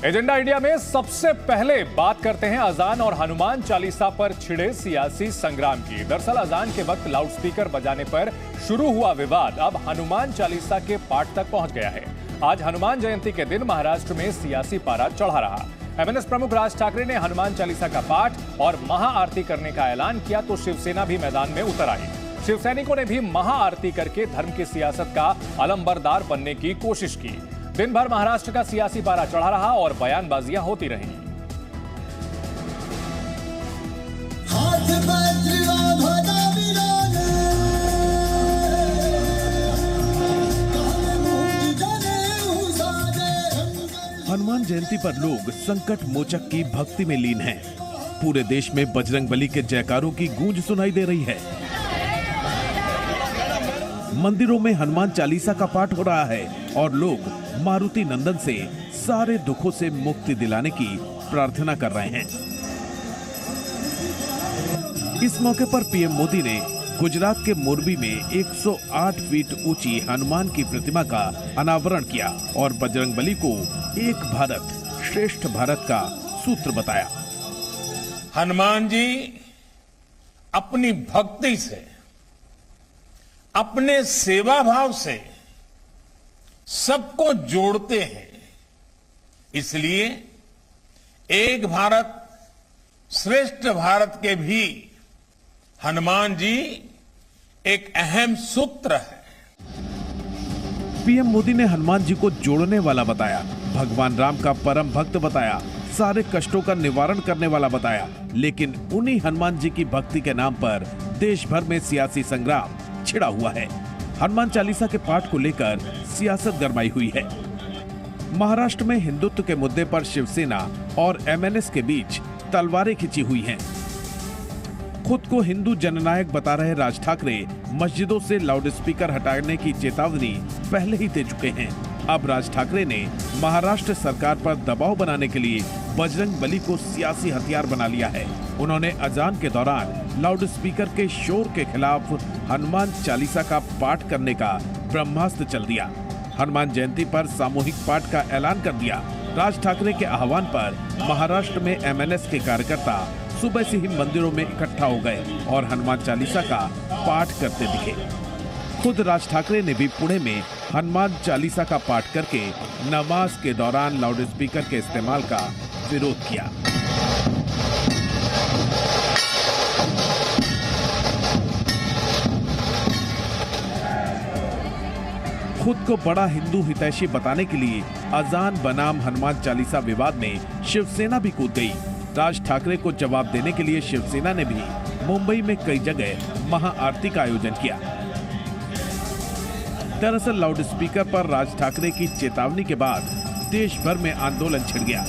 Agenda India में सबसे पहले बात करते हैं अजान और हनुमान चालीसा पर छिड़े सियासी संग्राम की। दरअसल अजान के वक्त लाउडस्पीकर बजाने पर शुरू हुआ विवाद अब हनुमान चालीसा के पाठ तक पहुंच गया है। आज हनुमान जयंती के दिन महाराष्ट्र में सियासी पारा चढ़ा रहा। एमएनएस प्रमुख राज ठाकरे ने हनुमान चालीसा का पाठ और महाआरती करने का ऐलान किया तो शिवसेना भी मैदान में उतर आई। शिवसैनिकों ने भी महाआरती करके धर्म की सियासत का अलंबरदार बनने की कोशिश की। दिन भर महाराष्ट्र का सियासी पारा चढ़ा रहा और बयानबाजियां होती रहीं। हनुमान जयंती पर लोग संकट मोचक की भक्ति में लीन हैं। पूरे देश में बजरंगबली के जयकारों की गूंज सुनाई दे रही है। मंदिरों में हनुमान चालीसा का पाठ हो रहा है और लोग मारुति नंदन से सारे दुखों से मुक्ति दिलाने की प्रार्थना कर रहे हैं। इस मौके पर पीएम मोदी ने गुजरात के मोरबी में 108 फीट ऊंची हनुमान की प्रतिमा का अनावरण किया और बजरंगबली को एक भारत श्रेष्ठ भारत का सूत्र बताया। हनुमान जी अपनी भक्ति से, अपने सेवा भाव से सबको जोड़ते हैं। इसलिए एक भारत श्रेष्ठ भारत के भी हनुमान जी एक अहम सूत्र है। पीएम मोदी ने हनुमान जी को जोड़ने वाला बताया, भगवान राम का परम भक्त बताया, सारे कष्टों का निवारण करने वाला बताया। लेकिन उन्हीं हनुमान जी की भक्ति के नाम पर देश भर में सियासी संग्राम छिड़ा हुआ है। हनुमान चालीसा के पाठ को लेकर सियासत गरमाई हुई है। महाराष्ट्र में हिंदुत्व के मुद्दे पर शिवसेना और एमएनएस के बीच तलवारें खिंची हुई हैं। खुद को हिंदू जननायक बता रहे राज ठाकरे मस्जिदों से लाउडस्पीकर हटाने की चेतावनी पहले ही दे चुके हैं। अब राज ठाकरे ने महाराष्ट्र सरकार पर दबाव बनाने के लिए बजरंगबली को सियासी हथियार बना लिया है। उन्होंने अजान के दौरान लाउडस्पीकर के शोर के खिलाफ हनुमान चालीसा का पाठ करने का ब्रह्मास्त्र चल दिया। हनुमान जयंती पर सामूहिक पाठ का ऐलान कर दिया। राज ठाकरे के आह्वान पर महाराष्ट्र में एमएनएस के कार्यकर्ता सुबह से ही मंदिरों में इकट्ठा हो गए और हनुमान चालीसा का पाठ करते दिखे। खुद राज ठाकरे ने भी पुणे में हनुमान चालीसा का पाठ करके नमाज के दौरान लाउडस्पीकर के इस्तेमाल का विरोध किया। खुद को बड़ा हिंदू हितैषी बताने के लिए अजान बनाम हनुमान चालीसा विवाद में शिवसेना भी कूद गई। राज ठाकरे को जवाब देने के लिए शिवसेना ने भी मुंबई में कई जगह महाआरती का आयोजन किया। दरअसल लाउडस्पीकर पर राज ठाकरे की चेतावनी के बाद देश भर में आंदोलन छिड़ गया।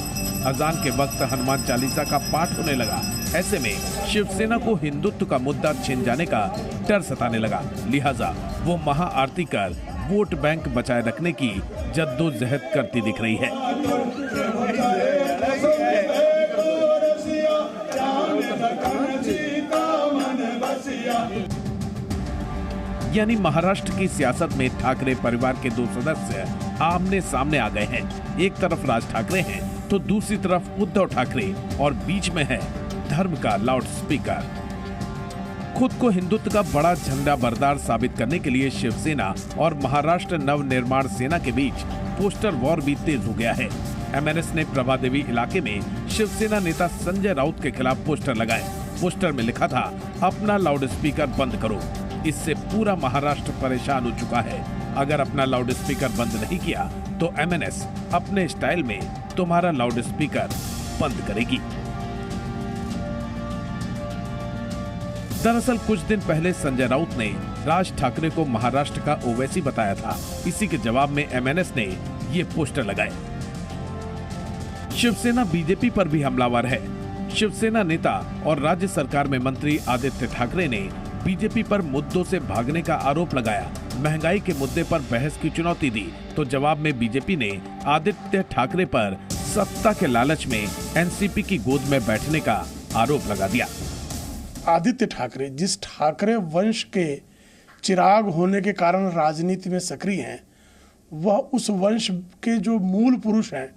अजान के वक्त हनुमान चालीसा का पाठ होने लगा। ऐसे में शिवसेना को हिंदुत्व का मुद्दा छिन जाने का डर सताने लगा। लिहाजा वो महाआरती कर वोट बैंक बचाए रखने की जद्दोजहद करती दिख रही है। यानी महाराष्ट्र की सियासत में ठाकरे परिवार के दो सदस्य आमने सामने आ गए हैं। एक तरफ राज ठाकरे हैं तो दूसरी तरफ उद्धव ठाकरे और बीच में है धर्म का लाउडस्पीकर। खुद को हिंदुत्व का बड़ा झंडा बरदार साबित करने के लिए शिवसेना और महाराष्ट्र नवनिर्माण सेना के बीच पोस्टर वॉर भी तेज हो गया है। एमएनएस ने प्रभादेवी इलाके में शिवसेना नेता संजय राउत के खिलाफ पोस्टर लगाए। पोस्टर में लिखा था, अपना लाउडस्पीकर बंद करो। इससे पूरा महाराष्ट्र परेशान हो चुका है। अगर अपना लाउडस्पीकर बंद नहीं किया तो एमएनएस अपने स्टाइल में तुम्हारा लाउडस्पीकर बंद करेगी। दरअसल कुछ दिन पहले संजय राउत ने राज ठाकरे को महाराष्ट्र का ओवैसी बताया था। इसी के जवाब में एमएनएस ने ये पोस्टर लगाए। शिवसेना बीजेपी पर भी हमलावर है। शिवसेना नेता और राज्य सरकार में मंत्री आदित्य ठाकरे ने बीजेपी पर मुद्दों से भागने का आरोप लगाया। महंगाई के मुद्दे पर बहस की चुनौती दी तो जवाब में बीजेपी ने आदित्य ठाकरे पर सत्ता के लालच में एनसीपी की गोद में बैठने का आरोप लगा दिया। आदित्य ठाकरे जिस ठाकरे वंश के चिराग होने के कारण राजनीति में सक्रिय हैं, वह उस वंश के जो मूल पुरुष हैं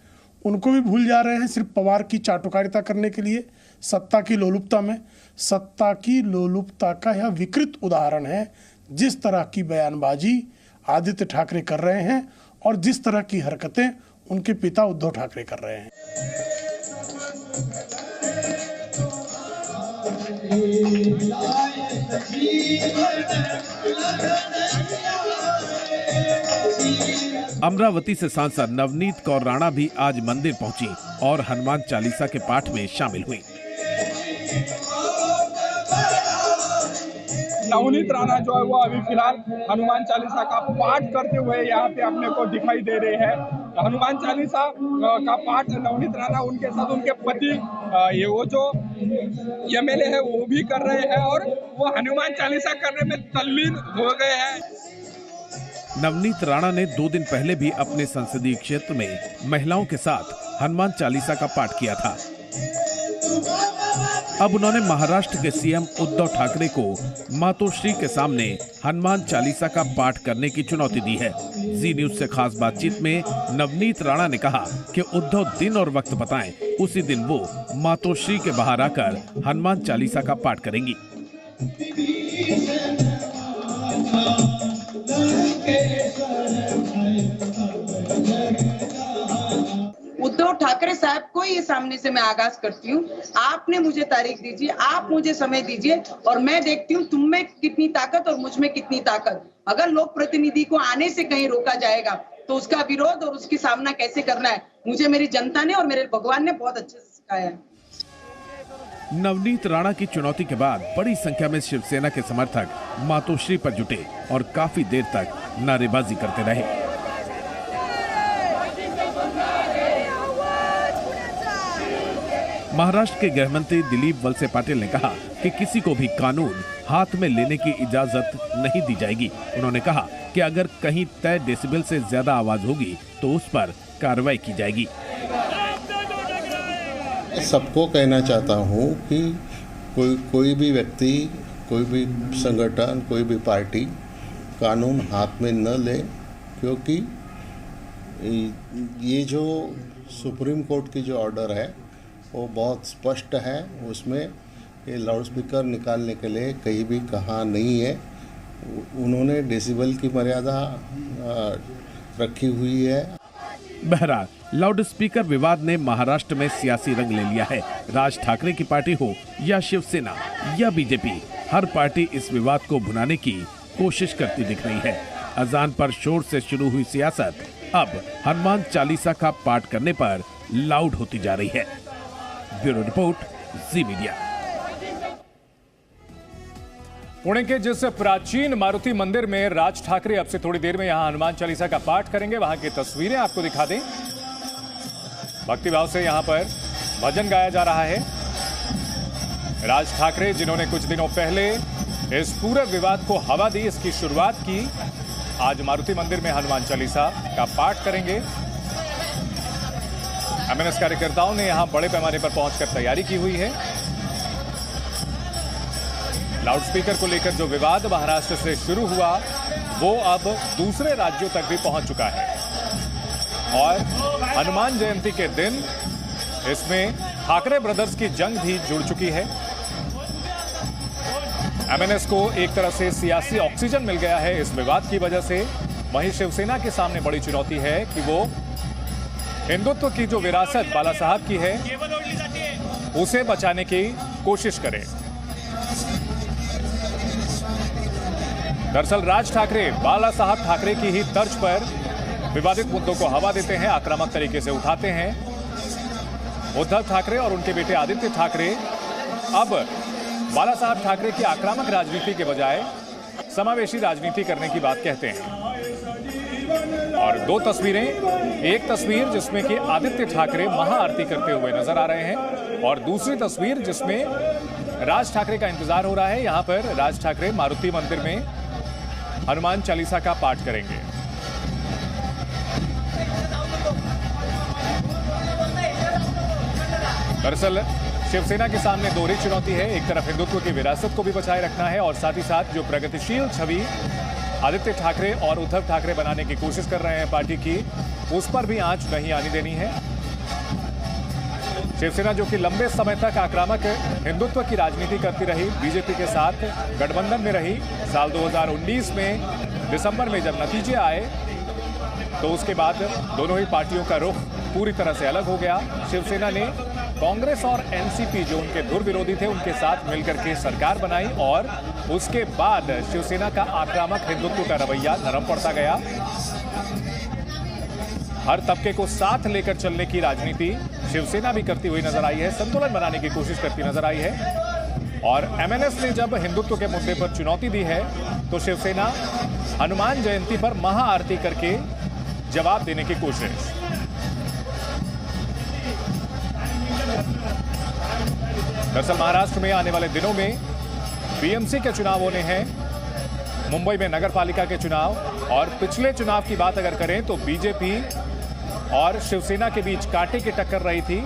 उनको भी भूल जा रहे हैं सिर्फ पवार की चाटुकारिता करने के लिए, सत्ता की लोलुपता में। सत्ता की लोलुपता का यह विकृत उदाहरण है जिस तरह की बयानबाजी आदित्य ठाकरे कर रहे हैं और जिस तरह की हरकतें उनके पिता उद्धव ठाकरे कर रहे हैं। अमरावती से सांसद नवनीत कौर राणा भी आज मंदिर पहुंची और हनुमान चालीसा के पाठ में शामिल हुई। नवनीत राणा जो है वो अभी फिलहाल हनुमान चालीसा का पाठ करते हुए यहाँ पे अपने को दिखाई दे रहे हैं। हनुमान चालीसा का पाठ नवनीत राणा उनके साथ उनके पति ये वो जो एमएलए है वो भी कर रहे हैं और वो हनुमान चालीसा करने में तल्लीन हो गए हैं। नवनीत राणा ने 2 दिन पहले भी अपने संसदीय क्षेत्र में महिलाओं के साथ हनुमान चालीसा का पाठ किया था। अब उन्होंने महाराष्ट्र के सीएम उद्धव ठाकरे को मातोश्री के सामने हनुमान चालीसा का पाठ करने की चुनौती दी है। जी न्यूज से खास बातचीत में नवनीत राणा ने कहा कि उद्धव दिन और वक्त बताएं, उसी दिन वो मातोश्री के बाहर आकर हनुमान चालीसा का पाठ करेंगी। उद्धव ठाकरे साहब को ये सामने से मैं आगाज करती हूँ। आपने मुझे तारीख दीजिए, आप मुझे समय दीजिए और मैं देखती हूँ तुम में कितनी ताकत और मुझ में कितनी ताकत। अगर लोक प्रतिनिधि को आने से कहीं रोका जाएगा तो उसका विरोध और उसकी सामना कैसे करना है मुझे मेरी जनता ने और मेरे भगवान ने बहुत अच्छे से सिखाया है। नवनीत राणा की चुनौती के बाद बड़ी संख्या में शिवसेना के समर्थक मातोश्री पर जुटे और काफी देर तक नारेबाजी करते रहे। महाराष्ट्र के गृह मंत्री दिलीप वलसे पाटिल ने कहा कि किसी को भी कानून हाथ में लेने की इजाजत नहीं दी जाएगी। उन्होंने कहा कि अगर कहीं तय डेसिबल से ज्यादा आवाज होगी तो उस पर कार्रवाई की जाएगी। सबको कहना चाहता हूं कि कोई भी व्यक्ति, कोई भी संगठन, कोई भी पार्टी कानून हाथ में न ले, क्योंकि ये जो सुप्रीम कोर्ट की जो ऑर्डर है वो बहुत स्पष्ट है। उसमें ये लाउडस्पीकर निकालने के लिए कहीं भी कहा नहीं है। उन्होंने डेसिबल की मर्यादा रखी हुई है। बहरहाल लाउडस्पीकर विवाद ने महाराष्ट्र में सियासी रंग ले लिया है। राज ठाकरे की पार्टी हो या शिवसेना या बीजेपी, हर पार्टी इस विवाद को भुनाने की कोशिश करती दिख रही है। अजान पर शोर से शुरू हुई सियासत अब हनुमान चालीसा का पाठ करने पर लाउड होती जा रही है। ब्यूरो रिपोर्ट, जी मीडिया। पुणे के जिस प्राचीन मारुति मंदिर में राज ठाकरे अब से थोड़ी देर में यहां हनुमान चालीसा का पाठ करेंगे, वहां की तस्वीरें आपको दिखा दें। भक्तिभाव से यहां पर भजन गाया जा रहा है। राज ठाकरे जिन्होंने कुछ दिनों पहले इस पूरे विवाद को हवा दी, इसकी शुरुआत की, आज मारुति मंदिर में हनुमान चालीसा का पाठ करेंगे। एमएनएस कार्यकर्ताओं ने यहां बड़े पैमाने पर पहुंचकर तैयारी की हुई है। लाउडस्पीकर को लेकर जो विवाद महाराष्ट्र से शुरू हुआ वो अब दूसरे राज्यों तक भी पहुंच चुका है और हनुमान जयंती के दिन इसमें ठाकरे ब्रदर्स की जंग भी जुड़ चुकी है। एमएनएस को एक तरह से सियासी ऑक्सीजन मिल गया है इस विवाद की वजह से। वहीं शिवसेना के सामने बड़ी चुनौती है कि वो हिंदुत्व की जो विरासत बाला साहब की है उसे बचाने की कोशिश करे। दरअसल राज ठाकरे बाला साहब ठाकरे की ही तर्ज पर विवादित मुद्दों को हवा देते हैं, आक्रामक तरीके से उठाते हैं। उद्धव ठाकरे और उनके बेटे आदित्य ठाकरे अब बाला साहब ठाकरे की आक्रामक राजनीति के बजाय समावेशी राजनीति करने की बात कहते हैं। और दो तस्वीरें, एक तस्वीर जिसमें कि आदित्य ठाकरे महाआरती करते हुए नजर आ रहे हैं और दूसरी तस्वीर जिसमें राज ठाकरे का इंतजार हो रहा है। यहां पर राज ठाकरे मारुति मंदिर में हनुमान चालीसा का पाठ करेंगे। दरअसल शिवसेना के सामने दोहरी चुनौती है, एक तरफ हिंदुत्व की विरासत को भी बचाए रखना है और साथ ही साथ जो प्रगतिशील छवि आदित्य ठाकरे और उद्धव ठाकरे बनाने की कोशिश कर रहे हैं पार्टी की, उस पर भी आंच नहीं आने देनी है। शिवसेना जो कि लंबे समय तक आक्रामक हिंदुत्व की राजनीति करती रही, बीजेपी के साथ गठबंधन में रही। साल 2019 में दिसंबर में जब नतीजे आए तो उसके बाद दोनों ही पार्टियों का रुख पूरी तरह से अलग हो गया। शिवसेना ने कांग्रेस और एनसीपी जो उनके धुर विरोधी थे उनके साथ मिलकर के सरकार बनाई और उसके बाद शिवसेना का आक्रामक हिंदुत्व का रवैया नरम पड़ता गया। हर तबके को साथ लेकर चलने की राजनीति शिवसेना भी करती हुई नजर आई है, संतुलन बनाने की कोशिश करती नजर आई है। और एमएनएस ने जब हिंदुत्व के मुद्दे पर चुनौती दी है तो शिवसेना हनुमान जयंती पर महाआरती करके जवाब देने की कोशिश। दरअसल महाराष्ट्र में आने वाले दिनों में बीएमसी के चुनाव होने हैं, मुंबई में नगर पालिका के चुनाव, और पिछले चुनाव की बात अगर करें तो बीजेपी और शिवसेना के बीच कांटे की टक्कर रही थी।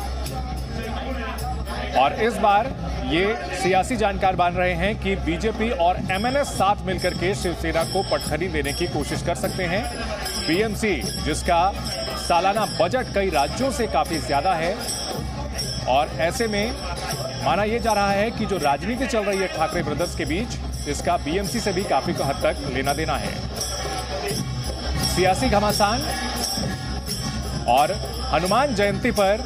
और इस बार ये सियासी जानकार मान रहे हैं कि बीजेपी और एमएनएस साथ मिलकर के शिवसेना को पटखनी देने की कोशिश कर सकते हैं। बीएमसी जिसका सालाना बजट कई राज्यों से काफी ज्यादा है, और ऐसे में माना यह जा रहा है कि जो राजनीति चल रही है ठाकरे ब्रदर्स के बीच, इसका बीएमसी से भी काफी हद तक लेना देना है। सियासी घमासान और हनुमान जयंती पर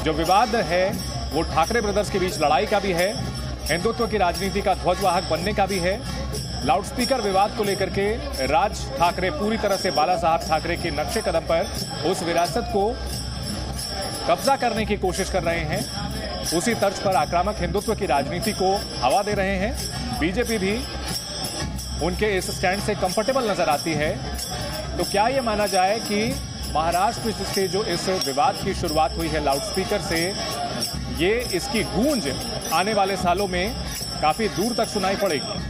जो विवाद है वो ठाकरे ब्रदर्स के बीच लड़ाई का भी है, हिंदुत्व की राजनीति का ध्वजवाहक बनने का भी है। लाउडस्पीकर विवाद को लेकर के राज ठाकरे पूरी तरह से बाला साहब ठाकरे के नक्शे कदम पर उस विरासत को कब्जा करने की कोशिश कर रहे हैं। उसी तर्ज पर आक्रामक हिंदुत्व की राजनीति को हवा दे रहे हैं। बीजेपी भी उनके इस स्टैंड से कंफर्टेबल नजर आती है। तो क्या यह माना जाए कि महाराष्ट्र से जो इस विवाद की शुरुआत हुई है लाउडस्पीकर से, ये इसकी गूंज आने वाले सालों में काफी दूर तक सुनाई पड़ेगी।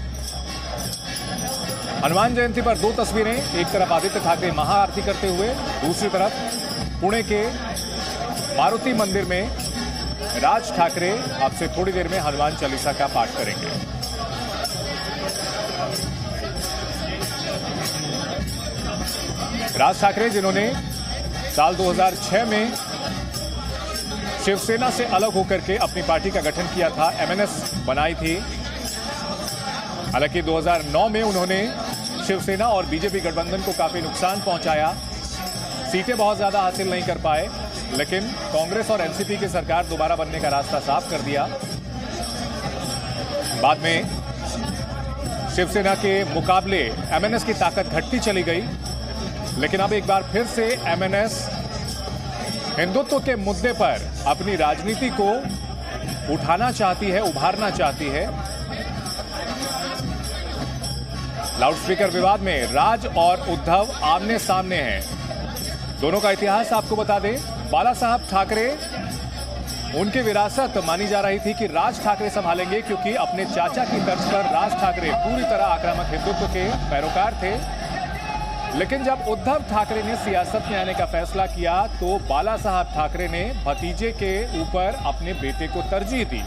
हनुमान जयंती पर दो तस्वीरें, एक तरफ आदित्य ठाकरे महाआरती करते हुए, दूसरी तरफ पुणे के मारुति मंदिर में राज ठाकरे अब से थोड़ी देर में हनुमान चालीसा का पाठ करेंगे। राज ठाकरे जिन्होंने साल 2006 में शिवसेना से अलग होकर के अपनी पार्टी का गठन किया था, एमएनएस बनाई थी। हालांकि 2009 में उन्होंने शिवसेना और बीजेपी गठबंधन को काफी नुकसान पहुंचाया, सीटें बहुत ज्यादा हासिल नहीं कर पाए, लेकिन कांग्रेस और एनसीपी की सरकार दोबारा बनने का रास्ता साफ कर दिया। बाद में शिवसेना के मुकाबले एमएनएस की ताकत घटती चली गई, लेकिन अब एक बार फिर से एमएनएस हिंदुत्व के मुद्दे पर अपनी राजनीति को उठाना चाहती है, उभारना चाहती है। लाउडस्पीकर विवाद में राज और उद्धव आमने सामने हैं। दोनों का इतिहास आपको बता दें, बाला साहब ठाकरे उनकी विरासत मानी जा रही थी कि राज ठाकरे संभालेंगे, क्योंकि अपने चाचा की तर्ज पर राज ठाकरे पूरी तरह आक्रामक हिंदुत्व के पैरोकार थे। लेकिन जब उद्धव ठाकरे ने सियासत में आने का फैसला किया तो बाला साहब ठाकरे ने भतीजे के ऊपर अपने बेटे को तरजीह दी।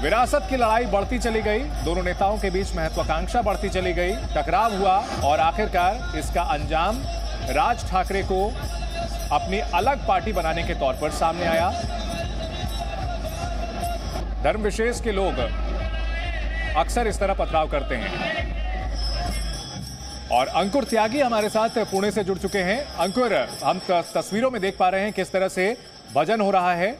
विरासत की लड़ाई बढ़ती चली गई, दोनों नेताओं के बीच महत्वाकांक्षा बढ़ती चली गई, टकराव हुआ और आखिरकार इसका अंजाम राज ठाकरे को अपनी अलग पार्टी बनाने के तौर पर सामने आया। धर्म विशेष के लोग अक्सर इस तरह पथराव करते हैं। और अंकुर त्यागी हमारे साथ पुणे से जुड़ चुके हैं। अंकुर, हम तस्वीरों में देख पा रहे हैं किस तरह से भजन हो रहा है,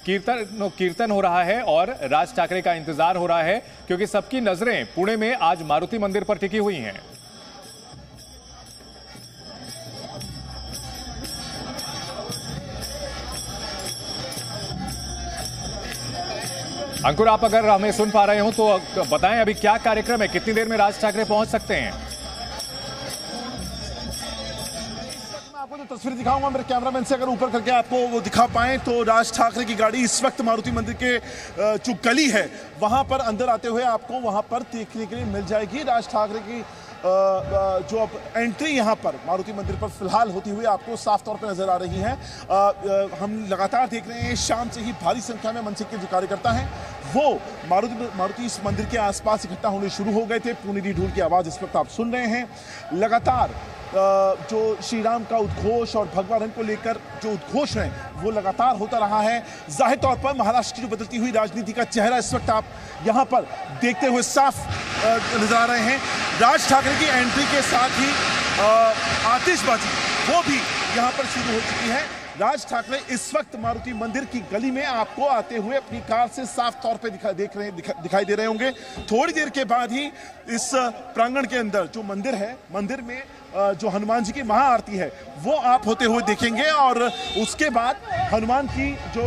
कीर्तन हो रहा है और राज ठाकरे का इंतजार हो रहा है, क्योंकि सबकी नजरें पुणे में आज मारुति मंदिर पर टिकी हुई हैं। अंकुर, आप अगर हमें सुन पा रहे हो तो बताएं अभी क्या कार्यक्रम है, कितनी देर में राज ठाकरे पहुंच सकते हैं? आपको जो तस्वीर दिखाऊंगा मेरे कैमरामैन से, अगर ऊपर करके आपको वो दिखा पाएं तो राज ठाकरे की गाड़ी इस वक्त मारुति मंदिर के जो गली है वहां पर अंदर आते हुए आपको वहां पर देखने के लिए मिल जाएगी। राज ठाकरे की जो अब एंट्री यहाँ पर मारुति मंदिर पर फिलहाल होती हुई आपको साफ तौर पर नजर आ रही है। हम लगातार देख रहे हैं शाम से ही भारी संख्या में मनसे के जो कार्यकर्ता हैं वो मारुति इस मंदिर के आसपास इकट्ठा होने शुरू हो गए थे। पुनेरी ढोल की आवाज इस वक्त आप सुन रहे हैं। लगातार जो श्री राम का उद्घोष और भगवा रंग को लेकर जो उद्घोष है वो लगातार होता रहा है। जाहिर तौर पर महाराष्ट्र की जो बदलती हुई राजनीति का चेहरा इस वक्त आप यहाँ पर देखते हुए साफ नजर आ रहे हैं। राज ठाकरे की एंट्री के साथ ही आतिशबाजी वो भी यहाँ पर शुरू हो चुकी है। राज ठाकरे इस वक्त मारुति मंदिर की गली में आपको आते हुए अपनी कार से साफ तौर पे दिखाई दे रहे होंगे। थोड़ी देर के बाद ही इस प्रांगण के अंदर जो मंदिर है, मंदिर में जो हनुमान जी की महाआरती है वो आप होते हुए देखेंगे और उसके बाद हनुमान की जो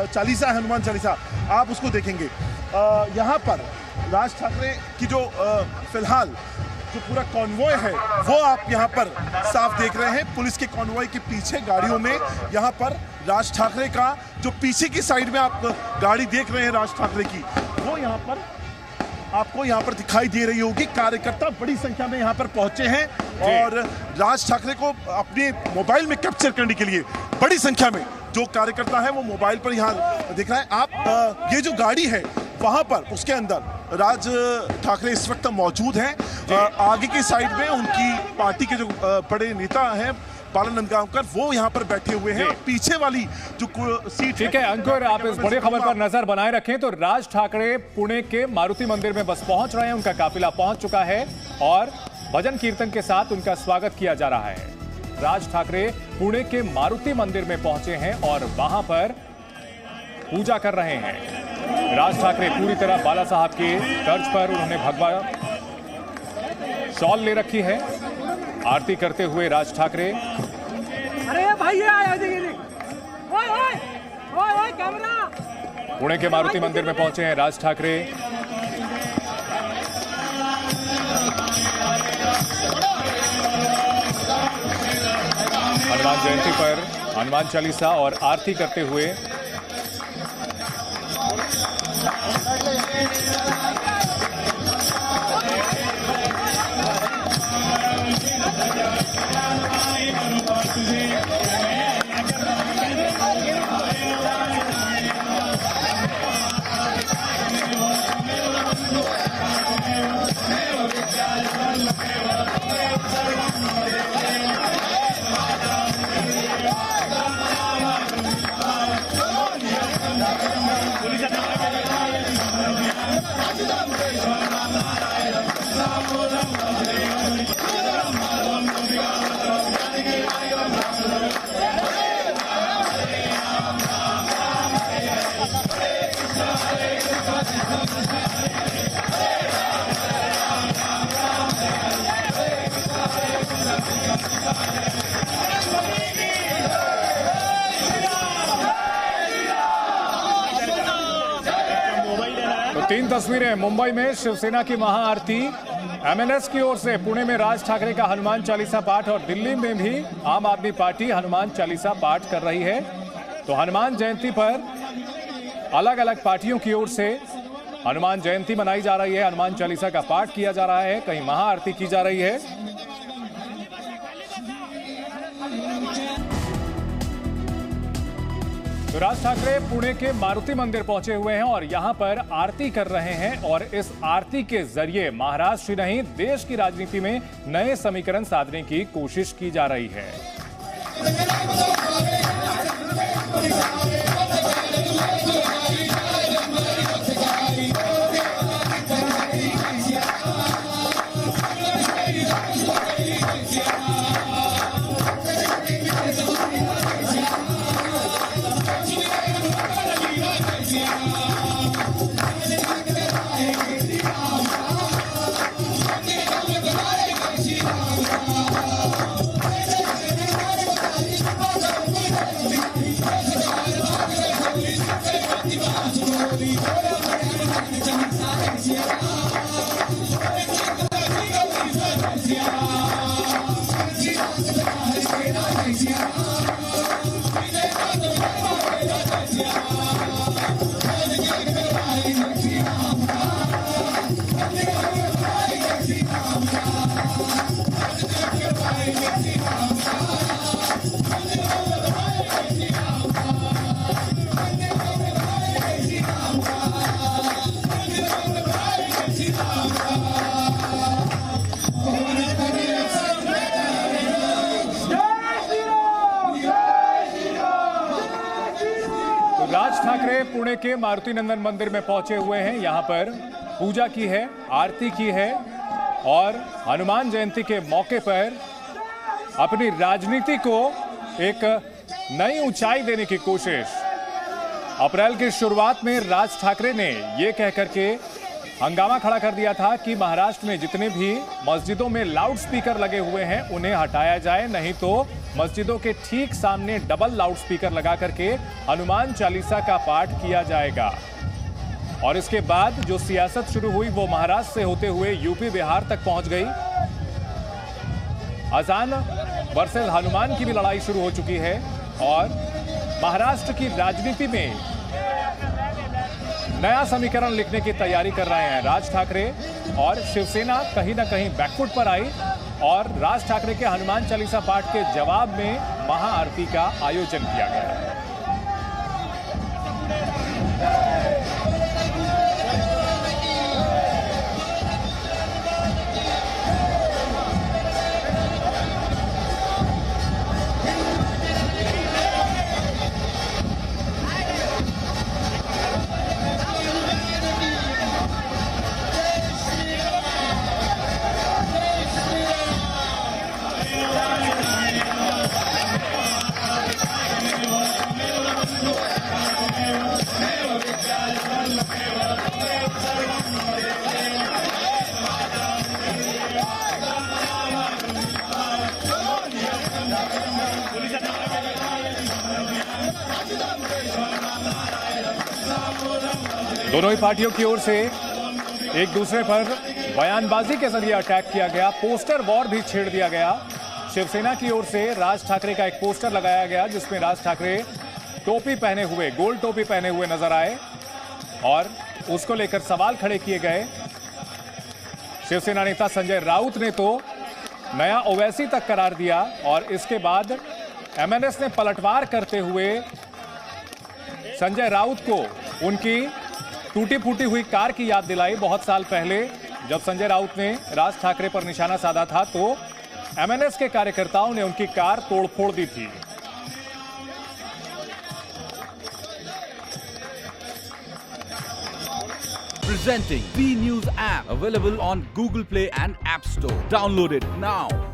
चालीसा, हनुमान चालीसा आप उसको देखेंगे। यहाँ पर राज ठाकरे की जो फिलहाल जो पूरा कॉन्वॉय है वो आप यहाँ पर साफ देख रहे हैं। पुलिस के कॉन्वॉय के पीछे गाड़ियों में यहाँ पर राज ठाकरे का जो पीछे की साइड में आप गाड़ी देख रहे हैं राज ठाकरे की, वो यहाँ पर आपको यहाँ पर दिखाई दे रही होगी। कार्यकर्ता बड़ी संख्या में यहाँ पर पहुंचे हैं और राज ठाकरे को अपने मोबाइल में कैप्चर करने के लिए बड़ी संख्या में जो कार्यकर्ता है वो मोबाइल पर यहाँ देख रहा है। आप ये जो गाड़ी है वहां पर उसके अंदर राज ठाकरे इस वक्त मौजूद हैं। आगे की साइड में उनकी पार्टी के जो बड़े नेता हैं बाला नंदगांवकर वो यहाँ पर बैठे हुए हैं। पीछे वाली जो सीट ठीक है अंकुर, आप इस बड़ी खबर पर नजर बनाए रखें। तो राज ठाकरे पुणे के मारुति मंदिर में बस पहुंच रहे हैं, उनका काफिला पहुंच चुका है और भजन कीर्तन के साथ उनका स्वागत किया जा रहा है। राज ठाकरे पुणे के मारुति मंदिर में पहुंचे हैं और वहां पर पूजा कर रहे हैं। राज ठाकरे पूरी तरह बाला साहब के तर्ज पर उन्होंने भगवा शॉल ले रखी है। आरती करते हुए राज ठाकरे, अरे भाई ओए कैमरा, पुणे के मारुति मंदिर में पहुंचे हैं राज ठाकरे। हनुमान जयंती पर हनुमान चालीसा और आरती करते हुए तीन तस्वीरें। मुंबई में शिवसेना की महाआरती, एमएनएस की ओर से पुणे में राज ठाकरे का हनुमान चालीसा पाठ और दिल्ली में भी आम आदमी पार्टी हनुमान चालीसा पाठ कर रही है। तो हनुमान जयंती पर अलग अलग पार्टियों की ओर से हनुमान जयंती मनाई जा रही है, हनुमान चालीसा का पाठ किया जा रहा है, कहीं महाआरती की जा रही है। तो राज ठाकरे पुणे के मारुति मंदिर पहुंचे हुए हैं और यहां पर आरती कर रहे हैं और इस आरती के जरिए महाराष्ट्र ही नहीं देश की राजनीति में नए समीकरण साधने की कोशिश की जा रही है। अब राज ठाकरे पुणे के मारुति नंदन मंदिर में पहुंचे हुए हैं। यहां पर पूजा की है, आरती की है और हनुमान जयंती के मौके पर अपनी राजनीति को एक नई ऊंचाई देने की कोशिश। अप्रैल की शुरुआत में राज ठाकरे ने यह कहकर के हंगामा खड़ा कर दिया था कि महाराष्ट्र में जितने भी मस्जिदों में लाउड स्पीकर लगे हुए हैं उन्हें हटाया जाए, नहीं तो मस्जिदों के ठीक सामने डबल लाउड स्पीकर लगा करके हनुमान चालीसा का पाठ किया जाएगा। और इसके बाद जो सियासत शुरू हुई वो महाराष्ट्र से होते हुए यूपी बिहार तक पहुंच गई। अजान वर्सेस हनुमान की भी लड़ाई शुरू हो चुकी है और महाराष्ट्र की राजनीति में नया समीकरण लिखने की तैयारी कर रहे हैं राज ठाकरे। और शिवसेना कहीं ना कहीं बैकफुट पर आई और राज ठाकरे के हनुमान चालीसा पाठ के जवाब में महाआरती का आयोजन किया गया। दोनों ही पार्टियों की ओर से एक दूसरे पर बयानबाजी के जरिए अटैक किया गया, पोस्टर वॉर भी छेड़ दिया गया। शिवसेना की ओर से राज ठाकरे का एक पोस्टर लगाया गया जिसमें राज ठाकरे टोपी पहने हुए, गोल टोपी पहने हुए नजर आए और उसको लेकर सवाल खड़े किए गए। शिवसेना नेता संजय राउत ने तो नया ओवैसी तक करार दिया और इसके बाद एमएनएस ने पलटवार करते हुए संजय राउत को उनकी टूटी फूटी हुई कार की याद दिलाई। बहुत साल पहले जब संजय राउत ने राज ठाकरे पर निशाना साधा था तो एमएनएस के कार्यकर्ताओं ने उनकी कार तोड़फोड़ दी थी। Presenting B News app, available on Google Play and App Store. Download it now.